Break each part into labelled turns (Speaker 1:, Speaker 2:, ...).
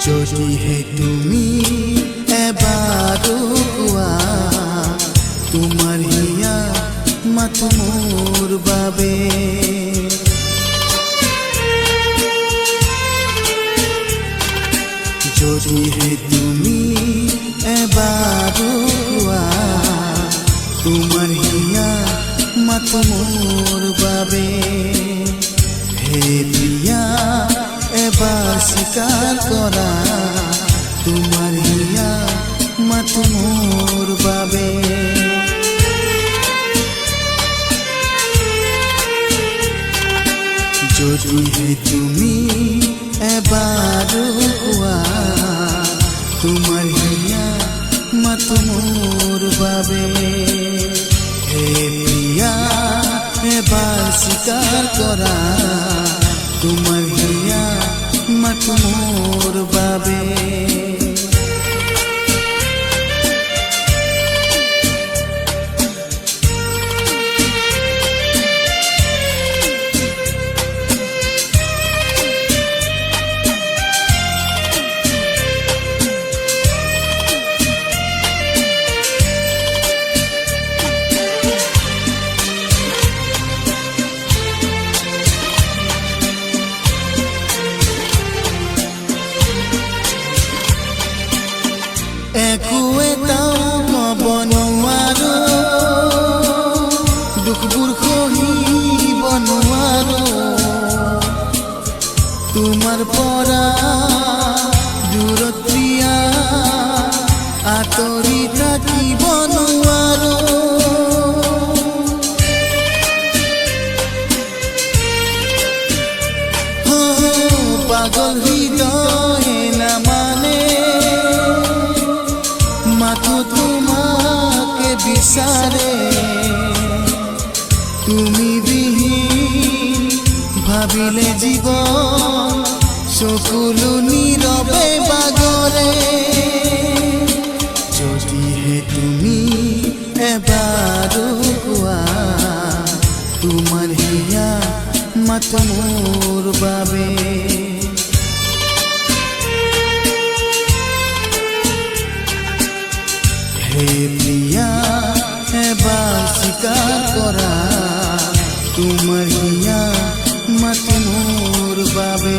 Speaker 1: যদিহে তুমি এবাৰো কোৱা তোমাৰ হিয়া মাথো মোৰ বাবে যদিহে তুমি এবাৰো কোৱা তোমাৰ হিয়া মাথো মোৰ বাবে হে প্ৰিয়া এবাৰ স্বীকাৰ কৰা তোমাৰ হিয়া মাথো মোৰ বাবে যদিহে তুমি এবাৰো কোৱা তোমাৰ হিয়া মাথো মোৰ বাবে হে প্ৰিয়া এবাৰ স্বীকাৰ কৰা তোমাৰ হিয়া মাথো মোৰ বাবে একো এটাও ক'ব নোৱাৰো দুখবোৰ সহিব নোৱাৰো তোমাৰ পৰা দূৰত প্ৰিয়া আঁতৰি থাকিব নোৱাৰো পাগল হৃদয়ে নামানে মাথো তোমাকে বিচাৰে তুমি বিহীন ভাবিলে জীৱন চকুলো নীৰৱে বাগৰে যদিহে তুমি এবাৰো কোৱা তোমাৰ হিয়া মাথো মোৰ বাবে হে প্ৰিয়া এবাৰ স্বীকাৰ কৰা তোমাৰ হিয়া মাথো মোৰ বাবে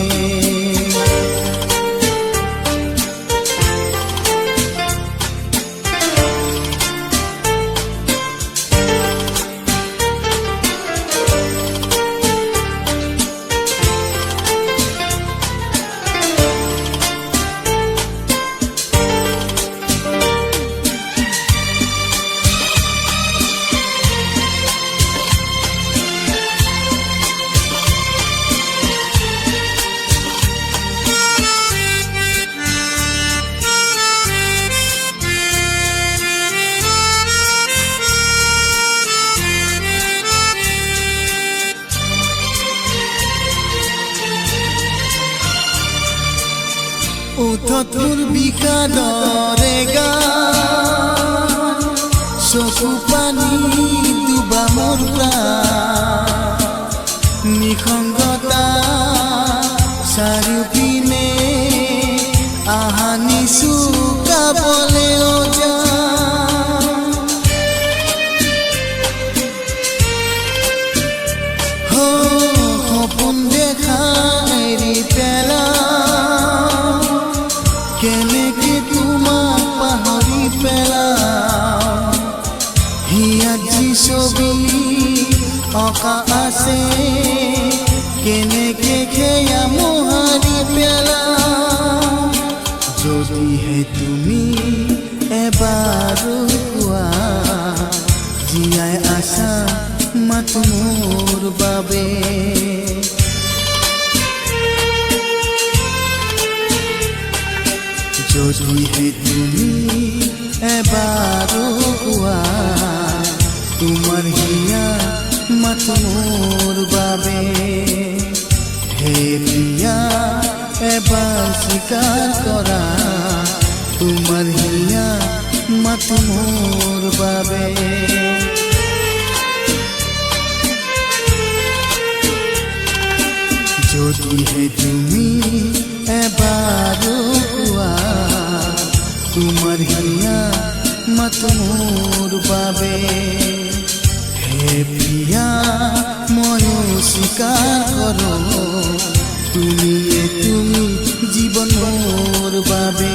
Speaker 1: ওঠত মোৰ বিষাদৰে গান চকু পানী ডুবা মোৰ প্ৰাণ নিসংগতা চাৰিওপিনে আহানি চুকাবলে সপোন দেখা এৰি পেলা কেনেকে তোমাক পাহৰি পেলাও হিয়াত যি ছবি অঁকা আছে কেনেকে সেয়া মোহাৰি পেলাও যদিহে তুমি এবাৰো কোৱা জীয়াই আছা মাথো মোৰ বাবে যদিহে তুমি এবাৰো কোৱা তোমাৰ হিয়া মাথো মোৰ বাবে হে প্ৰিয়া এবাৰ স্বীকাৰ কৰা তোমাৰ হিয়া মাথো মোৰ বাবে যদিহে তুমি এবাৰো হিয়া ময়ো স্বীকাৰ কৰোঁ তুমি জীৱনৰ বাবে